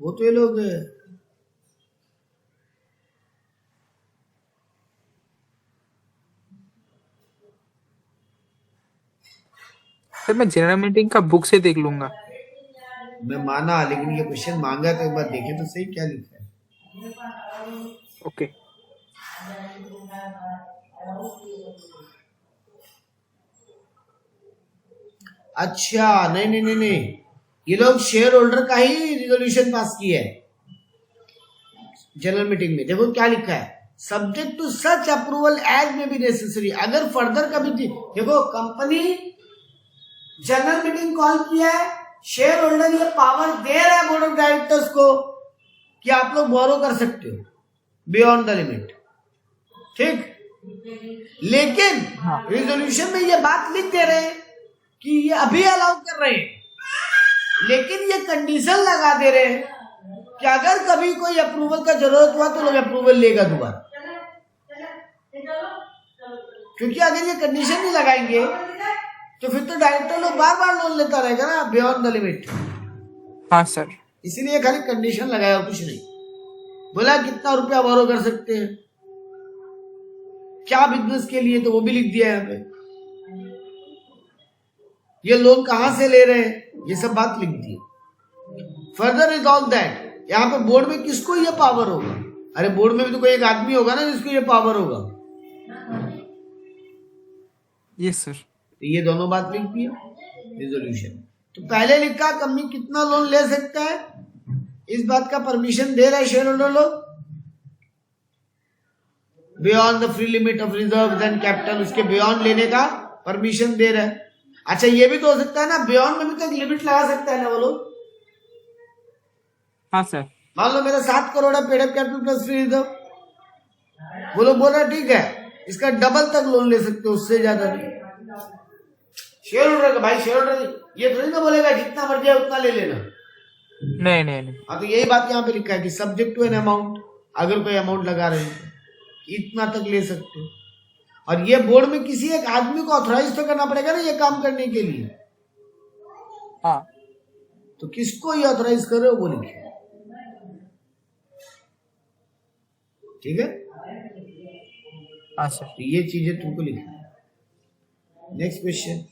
वो तो ये लोग सर मैं जनरल मीटिंग का बुक से देख लूंगा। मैं माना, लेकिन ये क्वेश्चन मांगा तो एक बार देखे तो सही क्या लिखा है। ओके। अच्छा, नहीं नहीं नहीं नहीं, ये लोग शेयर होल्डर का ही रिजोल्यूशन पास किया है जनरल मीटिंग में। देखो क्या लिखा है, subject to such approval as may be necessary. अगर फर्दर कभी देखो कंपनी जनरल मीटिंग कॉल किया है, शेयर होल्डर ये पावर दे रहा है बोर्ड ऑफ डायरेक्टर्स को कि आप लोग बोरो कर सकते हो बियॉन्ड द लिमिट, ठीक। लेकिन रिजोल्यूशन में ये बात लिख दे रहे हैं कि ये अभी अलाउ कर रहे हैं, लेकिन ये कंडीशन लगा दे रहे हैं कि अगर कभी कोई अप्रूवल का जरूरत हुआ तो लोग अप्रूवल लेगा दोबारा। क्योंकि अगर ये कंडीशन नहीं लगाएंगे तो फिर तो डायरेक्टर लोग बार बार लोन लेता रहेगा ना बियॉन्ड द लिमिट। हाँ सर। इसीलिए खाली कंडीशन लगाया, कुछ नहीं बोला कितना रुपया बोरो कर सकते हैं, क्या बिजनेस के लिए, तो वो भी लिख दिया यहाँ पे, ये लोन कहां से ले रहे हैं, ये सब बात लिख दी। फर्दर रिजॉल्व दैट, यहाँ पे बोर्ड में किसको ये पावर होगा, अरे बोर्ड में भी तो कोई एक आदमी होगा ना जिसको ये पावर होगा। Yes sir. तो ये दोनों बात लिख दी रिजोल्यूशन। तो पहले लिखा कंपनी कितना लोन ले सकता है, इस बात का परमिशन दे रहा है शेयर होल्डर लोग, beyond the free limit of reserve and capital, उसके बियॉन्ड लेने का परमिशन दे रहा है। अच्छा, ये भी तो हो सकता है ना, बियॉन्ड में भी तो एक लिमिट लगा सकता है ना वो लोग। हाँ सर। मान लो मेरा 7 करोड़ है paid up capital plus free reserve, वो लोग बोल रहा है ठीक है इसका डबल तक लोन ले सकते हो, उससे ज्यादा नहीं। शेयर होल्डर का भाई, शेयर होल्डर ये थोड़ी ना बोलेगा जितना मर्जी है उतना ले लेना। नहीं नहीं नहीं। हाँ, तो यही बात यहाँ पे लिखा है कि सब्जेक्ट टू एन अमाउंट, अगर कोई अमाउंट लगा रहे हैं इतना तक ले सकते हो। और ये बोर्ड में किसी एक आदमी को ऑथराइज तो करना पड़ेगा ना ये काम करने के लिए। हाँ। तो किसको ये ऑथराइज कर रहे हो वो लिखिए, ठीक है। हाँ सर। तो ये चीजें तुमको लिखना। Next question,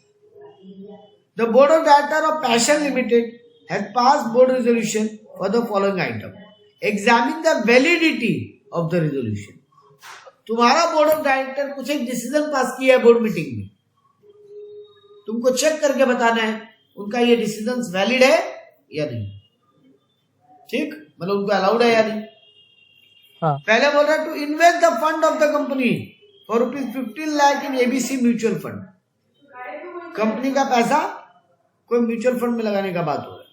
the board of director of passion limited has pass board resolution for the following item, examine the validity of the resolution. तुम्हारा बोर्ड ऑफ डायरेक्टर कुछ एक डिसीजन पास किया है बोर्ड मीटिंग में, तुमको चेक करके बताना है उनका ये डिसीजन वैलिड है या नहीं, ठीक, मतलब उनको अलाउड है या नहीं। हाँ। पहले बोल रहा है to invest the fund of the company for ₹15 lakh in ABC mutual fund. Company का पैसा कोई म्यूचुअल फंड में लगाने का बात हो रहा है,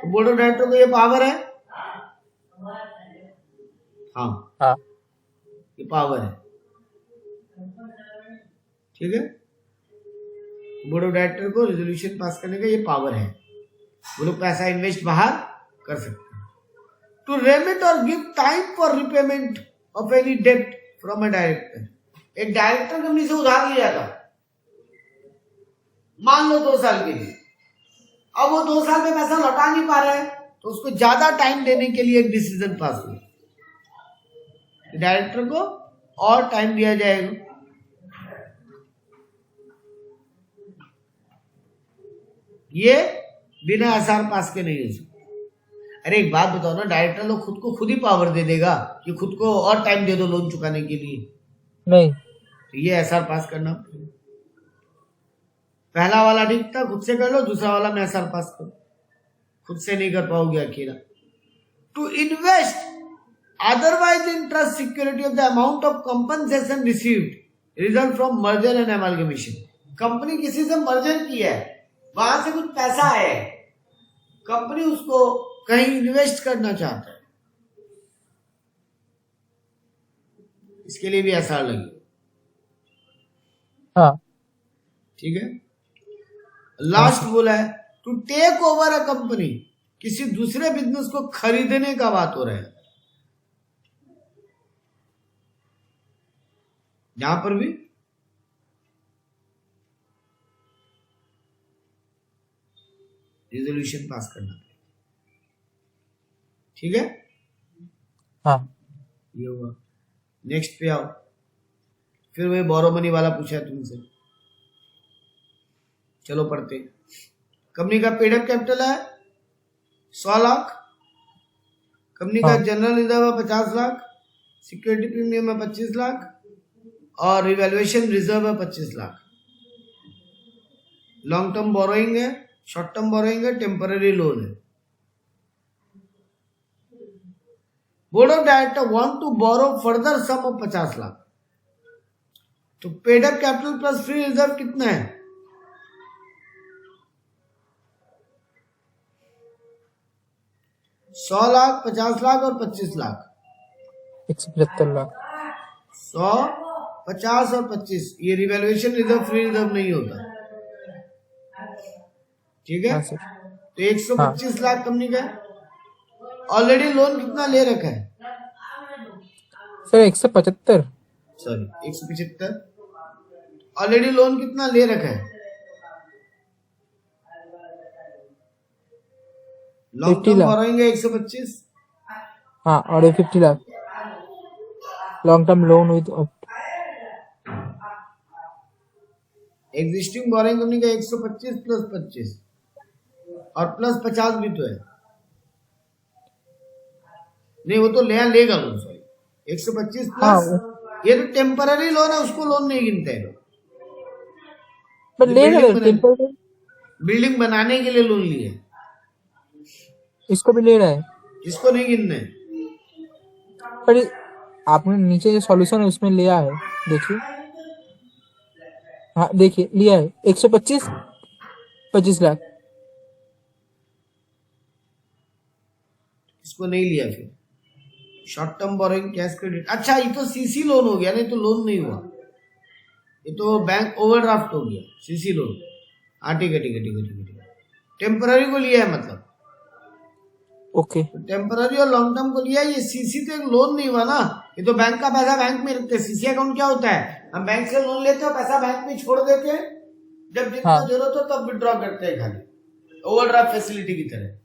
तो बोर्ड ऑफ डायरेक्टर को ये पावर है, हाँ हाँ। ये पावर है। ठीक है, बोर्ड ऑफ डायरेक्टर को रेजोल्यूशन पास करने का ये पावर है, वो लोग पैसा इन्वेस्ट बाहर कर सकते हैं। टू रेमिट और give time for repayment of any डेब्ट फ्रॉम अ डायरेक्टर, एक डायरेक्टर कंपनी से उधार लिया था, मान लो 2 साल के लिए, अब वो 2 साल में पैसा लौटा नहीं पा रहा है, तो उसको ज्यादा टाइम देने के लिए एक डिसीजन पास हुआ, डायरेक्टर को और टाइम दिया जाएगा। ये बिना एसआर पास के नहीं हो सकता। अरे एक बात बताओ ना, डायरेक्टर लोग खुद को खुद ही पावर दे देगा कि खुद को और टाइम दे दो लोन चुकाने के लिए? नहीं। तो ये एसआर पास करना, पहला वाला ठीक था, खुद से कर लो, दूसरा वाला में एसआर पास करो, खुद से नहीं कर पाओगे अकेला। To invest otherwise in trust security of the amount of compensation received result from merger and amalgamation, company किसी से मर्जर किया है, वहां से कुछ पैसा आया है, कंपनी उसको कहीं इन्वेस्ट करना चाहता है, इसके लिए भी एसआर लगी। हाँ। ठीक है, लास्ट बोला है to take over a company, किसी दूसरे बिजनेस को खरीदने का बात हो रहा है, यहां पर भी रिजोल्यूशन पास करना पड़ेगा। ठीक है, हाँ। ये हुआ। नेक्स्ट पे आओ, फिर वही बोरो मनी वाला पूछा तुमसे, चलो पढ़ते। कंपनी का पेड अप कैपिटल है 100 लाख, कंपनी का हाँ। जनरल रिजर्व है 50 लाख, सिक्योरिटी प्रीमियम है 25 लाख और रिवैल्यूएशन रिजर्व है 25 लाख। लॉन्ग टर्म बोरोइंग है, शॉर्ट टर्म बोरोइंग है, टेम्पररी लोन है। Board of director want to borrow further sum of 50 lakh, तो paid up capital plus free reserve कितना है? सौ लाख, 50 लाख और 25 लाख, 175 लाख। 100, 50 और 25, ये रिवैल्यूएशन रिजर्व फ्री रिजर्व नहीं होता। ठीक है, हाँ सर। तो 125 लाख कंपनी का ऑलरेडी लोन कितना ले रखा है? सर 175। सॉरी 175, ऑलरेडी लोन कितना ले रखा है? Long 50 term lakh. बोरोइंग है 125, हाँ, और ये 50 lakh long term loan with existing borrowing company का 125 प्लस 25 और प्लस 50 भी तो है, नहीं वो तो लेगा लोन, सॉरी 125 हाँ, प्लस, ये तो टेम्पररी लोन है, उसको लोन नहीं गिनते हैं। बट लेगा टेम्पररी, बिल्डिंग बनाने के लिए लोन लिए, इसको भी ले रहा है, इसको नहीं गिनना है। पर आपने नीचे जो सॉल्यूशन है उसमें लिया है, देखिए। हाँ देखिए, लिया है 125 25 लाख। इसको नहीं लिया, फिर short term borrowing cash credit, अच्छा ये तो सीसी लोन हो गया, नहीं तो लोन नहीं हुआ, ये तो बैंक ओवरड्राफ्ट हो गया, सीसी लोन। हाँ ठीक है ठीक है ठीक है ठीक है, टेम्पररी को लिया है मतलब, ओके। टेम्पररी और लॉन्ग टर्म को लिया, ये सीसी तो एक लोन नहीं हुआ ना, ये तो बैंक का पैसा बैंक में रखते हैं। सीसी अकाउंट क्या होता है, हम बैंक से लोन लेते हैं, पैसा बैंक में छोड़ देते हैं, जब जितना हाँ। जरूरत हो तब विड्रॉ करते हैं, खाली ओवरड्राफ्ट फैसिलिटी की तरह।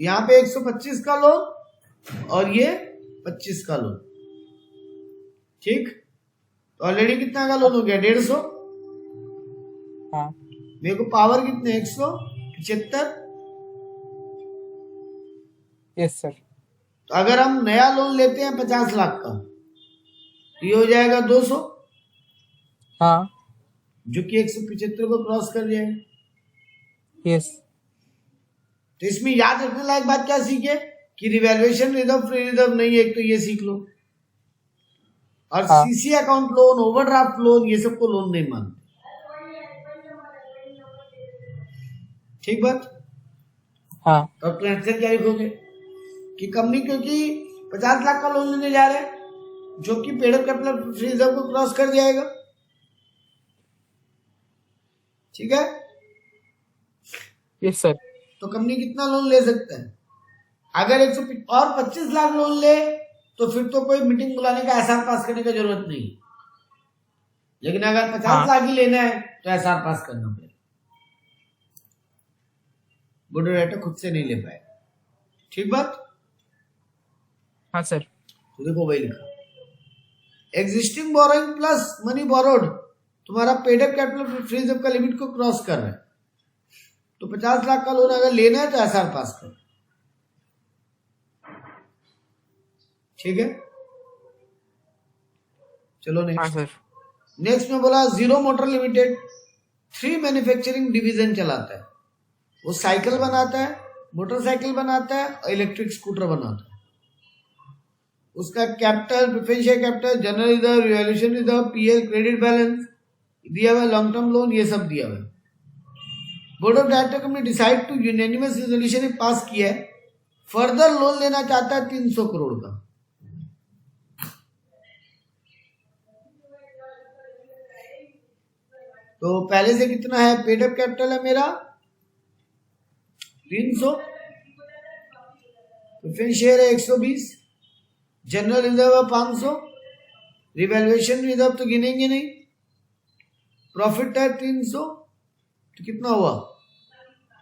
यहाँ पे 125 का लोन और ये 25 का लोन, ठीक। तो ऑलरेडी कितना का लोन हो गया? 150। हाँ मेरे को पावर कितने? 175। Yes sir. तो अगर हम नया लोन लेते हैं 50 लाख का, तो ये हो जाएगा 200, हाँ जो कि 175 को क्रॉस कर जाएगा। यस। तो इसमें याद रखने लायक बात क्या सीखे कि रिवैल्यूएशन रिजर्व फ्री रिजर्व नहीं है, एक तो ये सीख लो, और हाँ। CC account loan, overdraft loan, ये सबको लोन नहीं मानते। ठीक बात। हाँ तो अब आंसर क्या लिखोगे कि कंपनी क्योंकि 50 लाख का लोन लेने जा रहे हैं, जो कि paid up capital free reserve को क्रॉस कर जाएगा। ठीक है, यस सर। तो कंपनी कितना लोन ले सकता है? अगर 125 लाख लोन ले तो फिर तो कोई मीटिंग बुलाने का एसआर पास करने की जरूरत नहीं। लेकिन अगर 50 लाख ही लेना है तो एसआर पास करना पड़ेगा। बोर्ड ऑफ डायरेक्टर खुद से नहीं ले पाएगा। ठीक बात? हाँ सर। तो देखो वही लिखा, existing borrowing plus money borrowed तुम्हारा paid up capital free reserve का लिमिट को क्रॉस कर रहा है, तो 50 लाख का लोन अगर लेना है तो एसआर पास कर। ठीक है, चलो हाँ नेक्स्ट। सर। नेक्स्ट में बोला zero motor limited 3 manufacturing division चलाता है। वो साइकिल बनाता है, मोटरसाइकिल बनाता है और इलेक्ट्रिक स्कूटर बनाता है। उसका capital, preferential capital, general reserve, revaluation reserve, PL, credit balance दिया हुआ, लॉन्ग टर्म लोन, ये सब दिया हुआ है। Board of director company decide to unanimous resolution में पास किया है, फर्दर लोन लेना चाहता है 300 करोड़ का। तो पहले से कितना है? पेड अप कैपिटल है मेरा 300, प्रेफरेंस शेयर है 120, जनरल रिजर्व है 500, रिवैल्यूएशन रिजर्व तो गिनेंगे नहीं, प्रॉफिट है 300, तो कितना हुआ?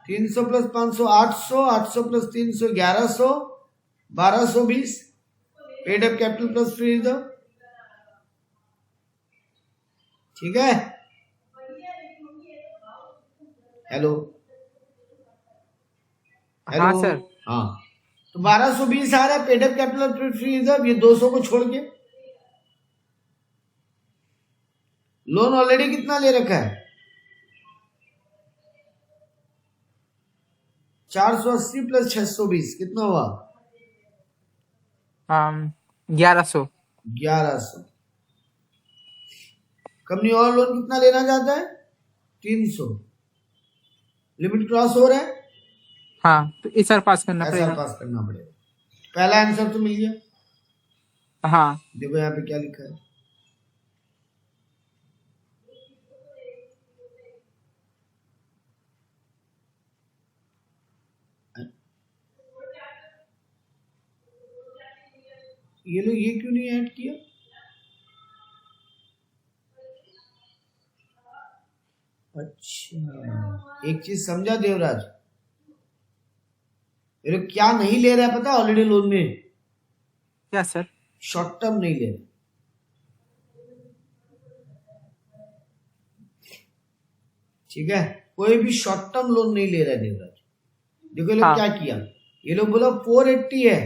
300 plus 500 800, 800 plus 300 1100, 1220 paid up capital plus free reserve. ठीक है, हेलो हेलो, हाँ सर। हाँ, तो 1220 आ रहा है paid up capital free reserve, ये 200 को छोड़ के। लोन ऑलरेडी कितना ले रखा है? 480 प्लस 620 कितना हुआ? 1100। 1100। कंपनी और लोन कितना लेना चाहता है? 300। लिमिट क्रॉस हो रहा है, हाँ, तो एसआर पास करना एसआर पड़ेगा। पास करना पड़ेगा। पहला आंसर तो मिल गया। हाँ देखो यहाँ पे क्या लिखा है, ये लोग ये क्यों नहीं ऐड किया? अच्छा, एक चीज समझा देवराज, ये लोग क्या नहीं ले रहा है पता? ऑलरेडी लोन में क्या सर? शॉर्ट टर्म नहीं ले रहे। ठीक है, कोई भी शॉर्ट टर्म लोन नहीं ले रहा है देवराज। देखो ये लोग हाँ। क्या किया, ये लोग बोला 480 है,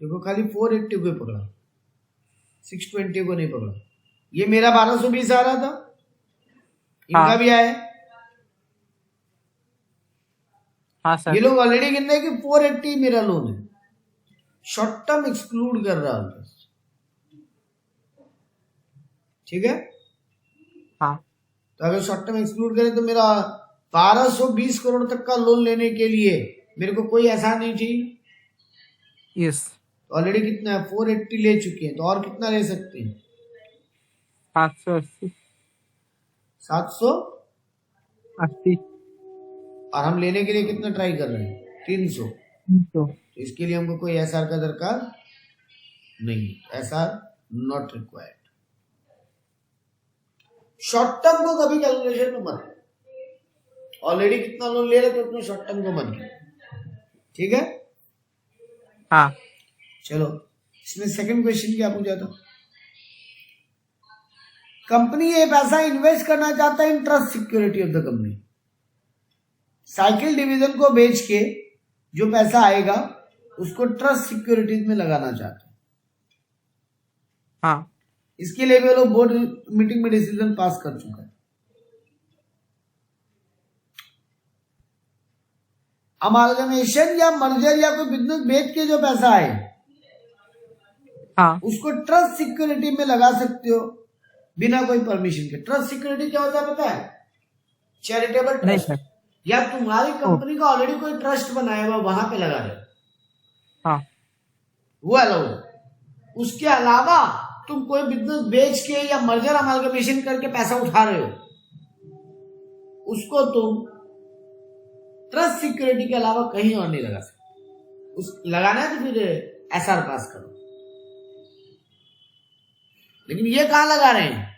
देखो खाली 480 को ही पकड़ा, 620 को नहीं पकड़ा। ये मेरा 1220 आ रहा था, इनका हाँ। भी आया है। हाँ सर। ये लोग ऑलरेडी गिन रहे हैं कि 480 मेरा लोन है, शॉर्ट टर्म एक्सक्लूड कर रहा है। ठीक है, हाँ तो अगर शॉर्ट टर्म एक्सक्लूड करें तो मेरा 1220 करोड़ तक का लोन लेने के लिए मेरे को कोई ऐसा नहीं चाहिए। यस। ऑलरेडी कितना है? 480 ले चुके हैं, तो और कितना ले सकते हैं? 780। 780। और हम लेने के लिए कितना ट्राई कर रहे हैं? 300। तो इसके लिए हमको कोई एसआर का दरकार नहीं, SR not required. Short term को कभी कैलकुलेशन में मत, ऑलरेडी कितना लोन ले रहे तो उतना शॉर्ट टर्म को मत। ठीक है, हाँ चलो इसमें सेकंड क्वेश्चन क्या पूछा था? कंपनी ये पैसा इन्वेस्ट करना चाहता है इन trust security of the company. Cycle division को बेच के जो पैसा आएगा उसको ट्रस्ट सिक्योरिटीज में लगाना चाहते हैं। हाँ। इसके लिए भी लोग बोर्ड मीटिंग में डिसीजन पास कर चुका है। अमालगमेशन या मर्जर या कोई बिजनेस बेच के जो पैसा आए हाँ। उसको ट्रस्ट सिक्योरिटी में लगा सकते हो बिना कोई परमिशन के। ट्रस्ट सिक्योरिटी क्या होता है पता है? चैरिटेबल नहीं ट्रस्ट, सर। या तुम्हारी कंपनी का ऑलरेडी कोई ट्रस्ट बनाया हुआ वहां पे लगा रहे हो, हाँ। वो अलाउड है। उसके अलावा तुम कोई बिजनेस बेच के या मर्जर अमालगमेशन करके पैसा उठा रहे हो, उसको तुम ट्रस्ट सिक्योरिटी के अलावा कहीं और नहीं लगा सकते। उस लगाना है तो फिर एसआर पास करो। लेकिन ये कहां लगा रहे हैं?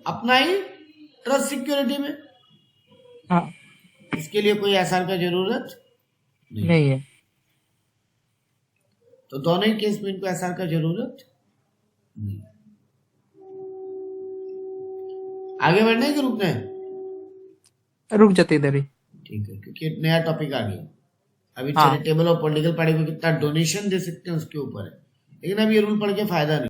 अपना ही ट्रस्ट सिक्योरिटी में। हाँ इसके लिए कोई एसआर का जरूरत नहीं है। तो दोनों ही केस में इनको एसआर का जरूरत नहीं। आगे बढ़ना है कि रुकना है? रुक जाते इधर ही। ठीक है, क्योंकि एक नया टॉपिक आ गया। अभी हाँ। चैरिटेबल और पॉलिटिकल पार्टी को कितना डोनेशन दे सकते हैं उसके ऊपर है, लेकिन अब ये रूल पढ़ के फायदा नहीं।